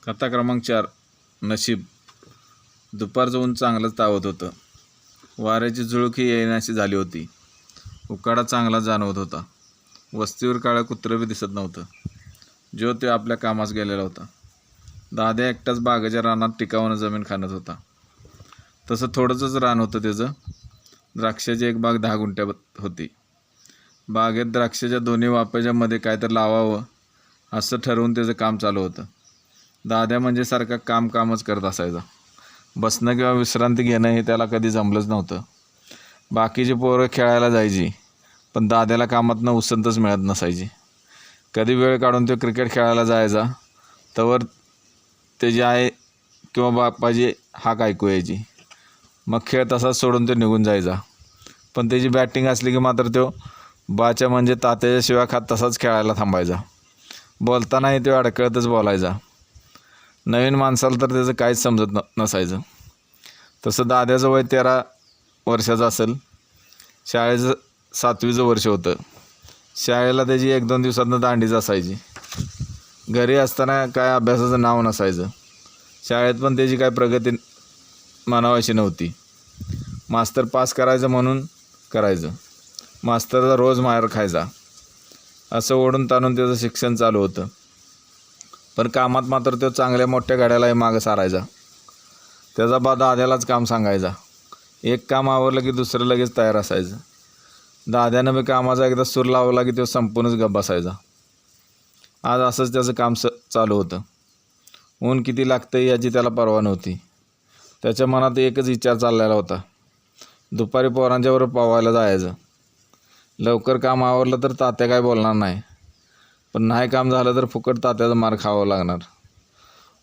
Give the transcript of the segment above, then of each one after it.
कथा क्रमांक 4. नशीब. दुपारचं ऊन चांगलंच तावत होतं. वाऱ्याची झुळूकही येण्याशी झाली होती. उकाडा चांगला जाणवत होता. वस्तीवर काळं कुत्रं बी दिसत नव्हतं. जो तो आपल्या कामास गेलेला होता. दाद्या एकटाच बागेच्या रानात टिकावून जमीन खाणत होता. तसं थोडंच रान होतं त्याचं. द्राक्षाची एक बाग 10 गुंठ्यात होती. बागेत द्राक्षाच्या दोन्ही वाफ्याच्या मध्ये काहीतरी लावावं असं ठरवून त्याचं काम चालू होतं. दाद्या म्हणजे सारखा कामच करत असायचा. बसणं किंवा विश्रांती घेणं हे त्याला कधी जमलंच नव्हतं. बाकीची पोरं खेळायला जायची, पण दाद्याला कामातनं उसंतच मिळत नसायची. कधी वेळ काढून तो क्रिकेट खेळायला जायचा, तवर त्याची आई किंवा बापाची हाक ऐकू यायची. मग खेळ तसाच सोडून तो निघून जायचा. पण त्याची बॅटिंग असली की मात्र तो बाच्या म्हणजे तात्याच्या शिव्या खात तसाच खेळायला थांबायचा. बोलतानाही तो अडकळतच बोलायचा. नवीन माणसाला तर त्याचं काहीच समजत नसायचं. तसं दाद्याचं वय 13 वर्षाचं असेल. शाळेचं 7वीचं वर्ष होतं. शाळेला त्याची 1-2 दिवसातनं दांडीच असायची. घरी असताना काय अभ्यासाचं नाव नसायचं. शाळेत पण त्याची काय प्रगती मानावायची नव्हती. मास्तर पास करायचं म्हणून करायचं. मास्तरचा रोज मार खायचा. असं ओढून ताणून त्याचं शिक्षण चालू होतं. पण कामात मात्र तो चांगल्या मोठ्या गाड्यालाही मागं सारायचा. त्याचा बा दाद्यालाच काम सांगायचा. एक काम आवरलं की दुसरं लगेच तयार असायचं. दाद्यानं बी कामाचा एकदा सूर लावला की तो संपूनच गप्प बसायचा. आज असंच त्याचं काम चालू होतं. ऊन किती लागतं याची त्याला पर्वा नव्हती. त्याच्या मनात एकच विचार चाललेला होता. दुपारी पोरांच्याबरोबर पोहायला जायचं. लवकर काम आवरलं तर तात्या काय बोलणार नाही, पण नाही काम झालं तर फुकट तात्याचा मार खावा लागणार.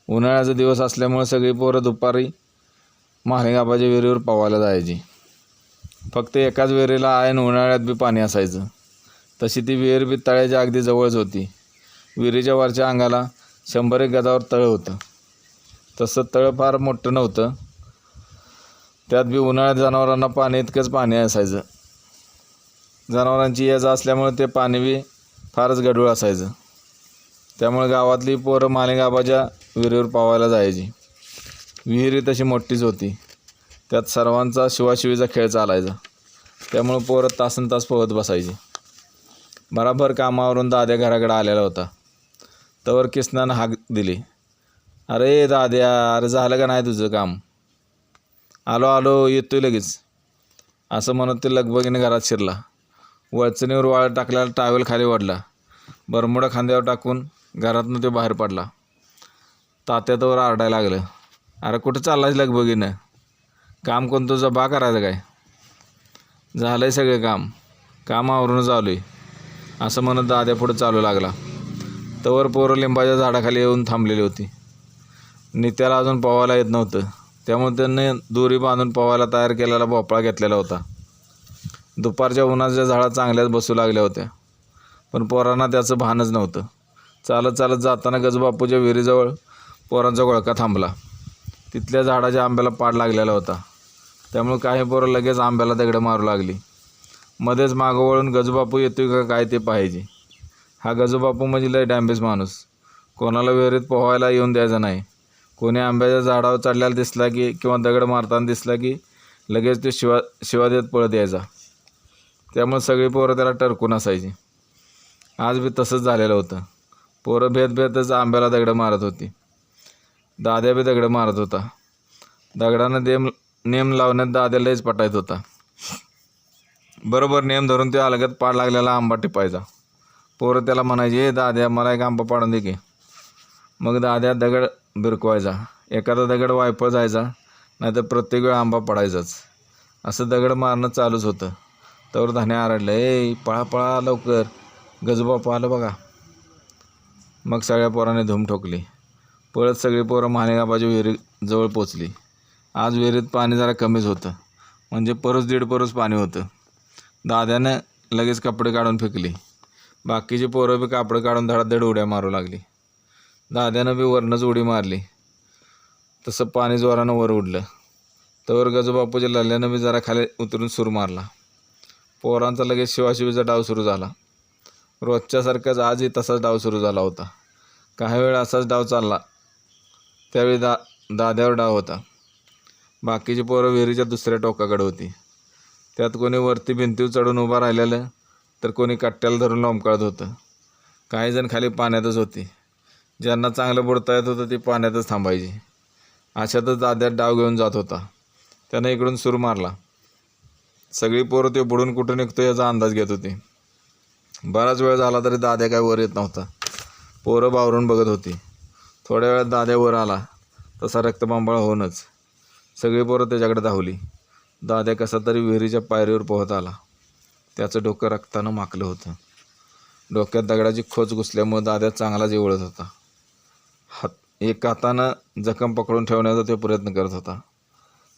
उन्हाळ्याचा दिवस असल्यामुळे सगळी पोरं दुपारी महालिंगाबाच्या विहिरीवर पोहायला जायची. फक्त एकाच विहिरीला ऐन उन्हाळ्यात बी पाणी असायचं. तशी ती विहीर बी तळ्याच्या अगदी जवळच होती. विहिरीच्या वरच्या अंगाला 100-1 गजावर तळं होतं. तसं तळं फार मोठं नव्हतं. त्यात बी उन्हाळ्यात जनावरांना पाणी इतकंच पाणी असायचं. जनावरांची ये-जा असल्यामुळे ते पाणी बी फारच गढूळ असायचं. त्यामुळे गावातली पोरं महालिंगाबाच्या विहिरीवर पोहायला जायची. विहिरी तशी मोठीच होती. त्यात सर्वांचा शिवाशिवीचा खेळ चालायचा. त्यामुळे पोरं तासनतास पोहत बसायची. बराबर कामावरून दाद्या घराकडे आलेला होता. तवर किसनानं हाक दिली. "अरे दाद्या, अरे झालं का नाही तुझं काम?" आलो येतोय लगेच," असं म्हणत ते लगबगीने घरात शिरला. वळचणीवर वाळत टाकलेला टावेल खाली ओढला. बरमुडा खांद्यावर टाकून घरातनं तो बाहेर पडला. तात्या तोवर आरडायला लागलं. "अरे कुठं चाललायस लगबगीनं? काम कोण तुझं बा करायचं काय? झालंय सगळे काम आवरूनच आलोय," असं म्हणत दाद्या पुढं चालू लागला. तवर पोरं लिंबाच्या झाडाखाली येऊन थांबलेली होती. नित्याला अजून पोहायला येत नव्हतं. त्यामुळे त्यांनी दोरी बांधून पोहायला तयार केलेला भोपळा घेतलेला होता. दुपारच्या उन्हाच्या झाडा चांगल्याच बसू लागल्या होत्या. पण पोरांना त्याचं भानच नव्हतं. चालत जाताना गजबापूच्या विहिरीजवळ पोरांचा घोळका थांबला. तिथल्या झाडाच्या आंब्याला पाड लागलेला होता. त्यामुळे काही पोरं लगेच आंब्याला दगडं मारू लागली. मध्येच मागं वळून गजबापू येतोय का काय ते पाहायचे. हा गजबापू म्हणजे लय डॅम्बेस माणूस. कोणाला विहिरीत पोहायला येऊन द्यायचा नाही. कोणी आंब्याच्या झाडावर चढल्याला दिसला की किंवा दगड मारताना दिसला की लगेच ते शिवा देत पळत यायचा. त्यामुळे सगळी पोरं त्याला टरकून असायची. आज बी तसंच झालेलं होतं. पोरं भेतच आंब्याला दगडं मारत होती. दाद्या बी दगडं मारत होता. दगडानं नेम लावण्यात दाद्या लयच पटायत होता. बरोबर नेम धरून ते अलगत पाड लागलेला आंबा टिपायचा. पोरं त्याला म्हणायचे, दाद्या मला एक आंबा पाडून दे की." मग दाद्या दगड बिरकवायचा. एखादा दगड वायपळ जायचा, नाहीतर प्रत्येक वेळ आंबा पडायचाच. असं दगड मारणं चालूच होतं. तवर धान्या आरडलं, "ए पळा लवकर, गजबापू आलं बघा." मग सगळ्या पोरांनी धूम ठोकली. पळत सगळी पोरं महालिंगाबाच्या विहिरीजवळ पोचली. आज विहिरीत पाणी जरा कमीच होतं. म्हणजे 1.5 परूस पाणी होतं. दाद्यानं लगेच कपडे काढून फेकली. बाकीची पोरं बी कापडं काढून धडाधड उड्या मारू लागली. दाद्यानं बी वरनंच उडी मारली. तसं पाणी जोरानं वर उडलं. तवर गजबापूच्या लल्ल्यानं बी जरा खाली उतरून सूर मारला. पोरांचा लगेच शिवाशिवीचा डाव सुरू झाला. रोजच्यासारखाच आजही तसाच डाव सुरू झाला होता. काही वेळ असाच डाव चालला. त्यावेळी दाद्यावर डाव होता. बाकीची पोरं विहिरीच्या दुसऱ्या टोकाकडे होती. त्यात कोणी वरती भिंतीवर चढून उभं राहिलेलं, तर कोणी कट्ट्याला धरून लोंबकळत होतं. काही जण खाली पाण्यातच होती. ज्यांना चांगलं बुडता येत होतं ती पाण्यातच थांबायची. अशातच दाद्यात डाव घेऊन जात होता. त्यानं इकडून सूर मारला. सगळी पोरं ते बुडून कुठं निघतो याचा अंदाज घेत होती. बराच वेळ झाला तरी दाद्या काय वर येत नव्हता. पोरं बावरून बघत होती. थोड्या वेळात दाद्या वर आला, तसा रक्तबंबाळ होऊनच. सगळी पोरं त्याच्याकडे धावली. दाद्या कसा तरी विहिरीच्या पायरीवर पोहत आला. त्याचं डोकं रक्तानं माखलं होतं. डोक्यात दगडाची खोच घुसल्यामुळे दाद्या चांगला जीव ओळत होता. एक हातानं जखम पकडून ठेवण्याचा तो प्रयत्न करत होता.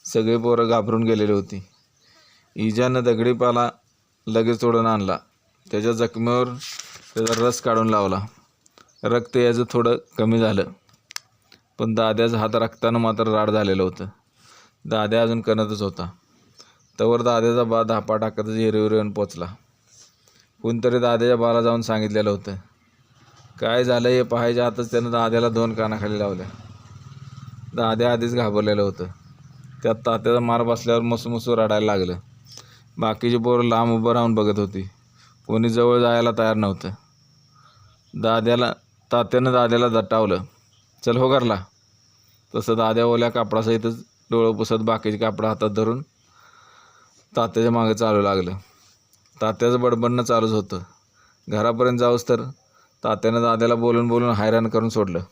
सगळी पोरं घाबरून गेलेली होती. इजानं दगडी पाला लगेच तोडून आणला. त्याच्या जखमेवर त्याचा रस काढून लावला. रक्त याचं थोडं कमी झालं, पण दाद्याचा हात रक्तानं मात्र राड झालेलं होतं. दाद्या अजून कणतच होता. तवर दाद्याचा बा धापा टाकतच हिरीवर येऊन पोचला. कोणतरी दाद्याच्या बाला जाऊन सांगितलेलं होतं. काय झालं हे पाहायच्या आतच त्यानं दाद्याला 2 कानाखाली लावल्या. दाद्या आधीच घाबरलेलं होतं. त्यात तात्याचा मार बसल्यावर मुसमुसू रडायला लागलं. बाकीची पोरं लांब उभं राहून बघत होती. कोणी जवळ जायला तयार नव्हतं. तात्यानं दाद्याला दटावलं. चल हो घरला. तसं दाद्या ओल्या कापडासहितच डोळं पुसत बाकीची कापडं हातात धरून तात्याच्या मागे चालू लागलं. तात्याचं बडबडणं चालूच होतं. घरापर्यंत जाऊस तर तात्यानं दाद्याला बोलून बोलून हैराण करून सोडलं.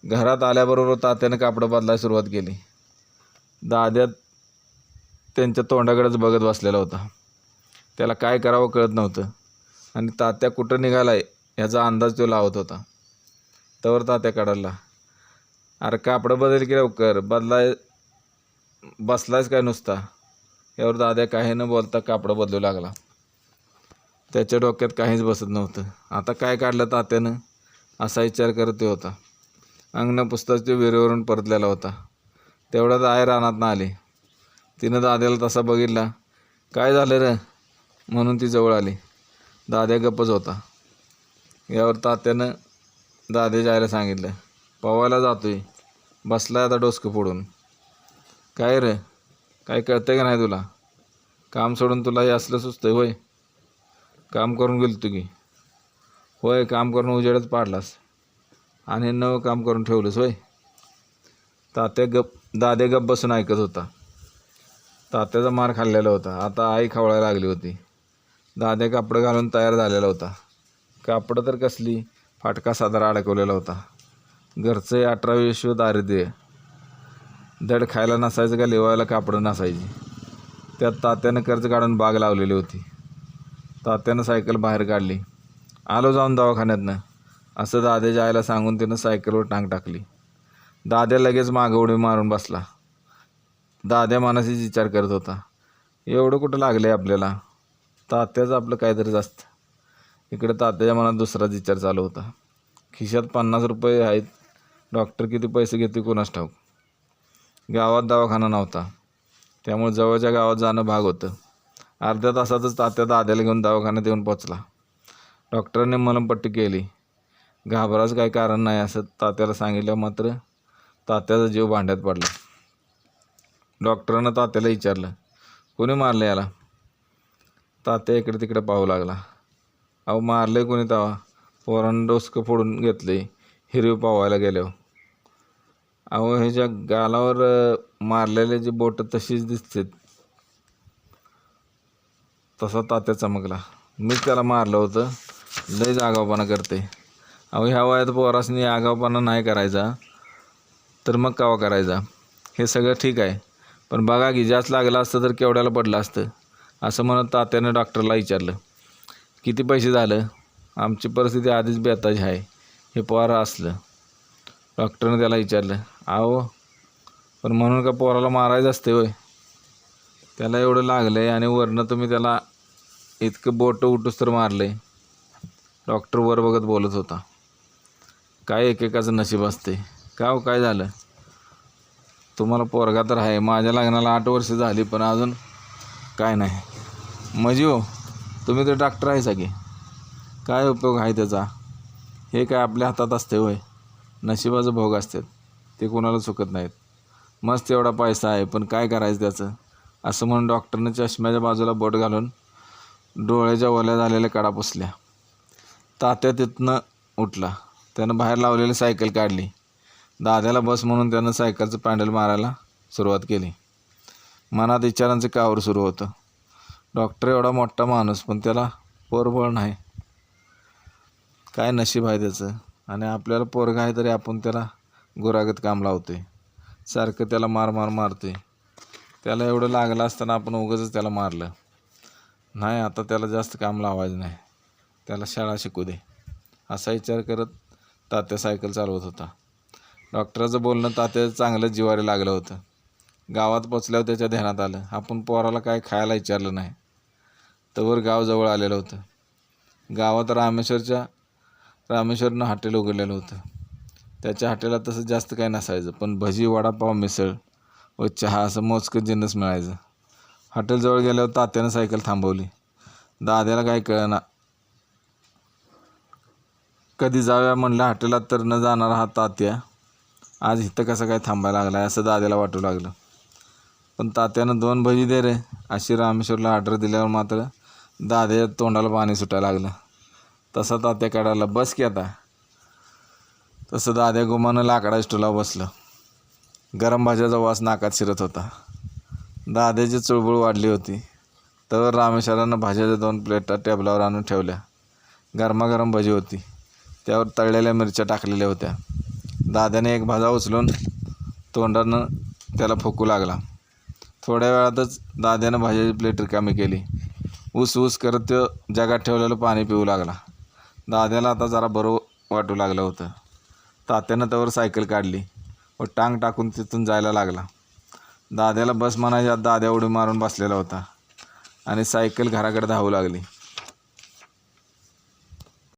घरात आल्याबरोबर तात्यानं कापडं बदलायला सुरुवात केली. दाद्या त्यांच्या तोंडाकडेच बघत बसलेला होता. त्याला काय करावं कळत नव्हतं आणि तात्या कुठं निघालाय याचा अंदाज तो लावत होता. तवर तात्या कडाला, अरे कापडं बदल की लवकर, बसलायच काय नुसता. यावर दाद्या काही न बोलता कापडं बदलू लागला. त्याच्या डोक्यात काहीच बसत नव्हतं. आता काय काढलं तात्यानं असा विचार करत होता. अंगण पुसताच तो विहिरीवरून परतलेला होता. तेवढ्यात आई रानातनं आली. तिनं दाद्याला तसा बघितला. काय झालं रे म्हणून ती जवळ आली. दाद्या गप्पच होता. यावर तात्यानं दाद्याच्या आईला सांगितलं, पवायला जातोय, बसलाय आता डोसकं फोडून. काय रे, काय कळतंय का नाही तुला? काम सोडून तुला हे असलं सुचतंय होय? काम करून गेलतो की. होय, काम करून उजेडच पाडलास आणि नवं काम करून ठेवलंस होय. दाद्या गप्प बसून ऐकत होता. तात्याचा मार खाल्लेला होता. आता आई खवळायला लागली होती. दाद्या कापडं घालून तयार झालेला होता. कापडं तर कसली, फाटका साधारा अडकवलेला होता. घरचं 18-20 दारिद्र्य. धड खायला नसायचं का लिवायला कापडं नसायची. त्यात तात्यानं कर्ज काढून बाग लावलेली होती. तात्यानं सायकल बाहेर काढली. आलो जाऊन दवाखान्यातनं असं दाद्याच्या आईला सांगून तिनं सायकलवर टांग टाकली. दाद्या लगेच मागं उडी मारून बसला. दाद्या मनाशीच विचार करत होता, एवढं कुठं लागलं आहे आपल्याला, तात्याचं आपलं काहीतरीच असतं. इकडे तात्याच्या मनात दुसराच विचार चालू होता. खिशात 50 रुपये आहेत. डॉक्टर किती पैसे घेते कोणास ठाऊक. गावात दवाखाना नव्हता, त्यामुळे जवळच्या गावात जाणं भाग होतं. अर्ध्या तासातच तात्या दाद्याला घेऊन दवाखान्यात येऊन पोचला. डॉक्टरांनी मलमपट्टी केली. घाबराचं काही कारण नाही असं तात्याला सांगितलं. मात्र तात्याचा जीव भांड्यात पडला. डॉक्टरांनं तात्याला विचारलं, कोणी मारलं याला? तात्या इकडे तिकडे पाहू लागला. अहो मारलंय कोणी तवा, पोरानं डोसकं फोडून घेतले हिरवी पावायला गेल्यावर. अहो ह्याच्या गालावर मारलेल्याची बोटं तशीच दिसतात. तसा तात्या चमकला. मीच त्याला मारलं होतं, लयच आगाऊपणा करते. अहो ह्या वयात पोरासनी आगाऊपणा नाही करायचा तर मग केव्हा करायचा? हे सगळं ठीक आहे, पण बघा की जास्त लागलं असतं तर केवढ्याला पडलं असतं. असं म्हणत तात्यानं डॉक्टरला विचारलं, किती पैसे झालं? आमची परिस्थिती आधीच बेताची आहे, हे पोरं असलं. डॉक्टरनं त्याला विचारलं, अहो पण म्हणून का पोराला मारायचं असते होय? त्याला एवढं लागलं आहे आणि वरनं तुम्ही त्याला इतकं बोटं उठूस तर मारलं आहे. डॉक्टर वर बघत बोलत होता. काय एकेकाचं नशीब असते. का हो काय झालं? तुम्हाला पोरगा तर आहे, माझ्या लग्नाला 8 वर्ष झाली पण अजून काय नाही. म्हणजे हो तुम्ही तर डॉक्टर आहे सगळे, काय उपयोग आहे त्याचा? हे काय आपल्या हातात असते होय? नशिबाचं भोग असतात, ते कोणाला चुकत नाहीत. मस्त एवढा पैसा आहे, पण काय करायचं त्याचं, असं म्हणून डॉक्टरने चष्म्याच्या बाजूला बोट घालून डोळ्याच्या ओल्या झालेल्या कडा पुसल्या. तात्या तिथनं उठला. त्यानं बाहेर लावलेली सायकल काढली. दाद्याला बस म्हणून त्यानं सायकलचं पॅन्डल मारायला सुरुवात केली. मनात विचारांचं कावर सुरू होतं. डॉक्टर एवढा मोठा माणूस, पण त्याला पोरबळ नाही. काय नशीब आहे त्याचं. आणि आपल्याला पोरगा आहे तरी आपण त्याला गुरागत काम लावतोय, सारखं त्याला मारतोय. त्याला एवढं लागलं असताना आपण उगाचच त्याला मारलं. नाही, आता त्याला जास्त काम लावायचं नाही, त्याला शाळा शिकू दे, असा विचार करत तात्या सायकल चालवत होता. डॉक्टराचं बोलणं तात्याचं चांगलं जिव्हारी लागलं होतं. गावात पोचल्यावर त्याच्या ध्यानात आलं, आपण पोराला काय खायला विचारलं नाही. तोवर गाव जवळ आलेलं होतं. गावात रामेश्वरनं हॉटेल उघडलेलं होतं. त्याच्या हॉटेलात तसं जास्त काही नसायचं, पण भजी, वडापाव, मिसळ व चहा असं मोजकं जिन्नस मिळायचं. हॉटेलजवळ गेल्यावर तात्यानं सायकल थांबवली. दाद्याला काय कळना. कधी जाऊया म्हणलं हॉटेलात तर न जाणारा हा तात्या आज इथं कसं काय थांबायला लागला आहे, असं दाद्याला वाटू लागलं. पण तात्यानं 2 भजी दे रे अशी रामेश्वरला ऑर्डर दिल्यावर मात्र दाद्याच्या तोंडाला पाणी सुटायला लागलं. तसा तात्या काढायला, बस की आता. तसं दाद्या गुमानं लाकडाच्या स्टूलावर बसलं. गरम भाज्याचा वास नाकात शिरत होता. दाद्याची चुळबुळ वाढली होती. तर रामेश्वरानं भाज्याच्या 2 प्लेटा टेबलावर आणून ठेवल्या. गरमागरम भजी होती, त्यावर तळलेल्या मिरच्या टाकलेल्या होत्या. दाद्याने एक भाजा उचलून तोंडानं त्याला फुकू लागला. थोड्या वेळातच दाद्यानं भाज्याची प्लेट रिकामी केली. ऊस करत तो जगात ठेवलेलं पाणी पिऊ लागला. दाद्याला आता जरा बरं वाटू लागलं होतं. तात्यानं त्यावर सायकल काढली व टांग टाकून तिथून जायला लागला. दाद्याला बस म्हणायच्या आत दाद्या उडी मारून बसलेला होता आणि सायकल घराकडे धावू लागली.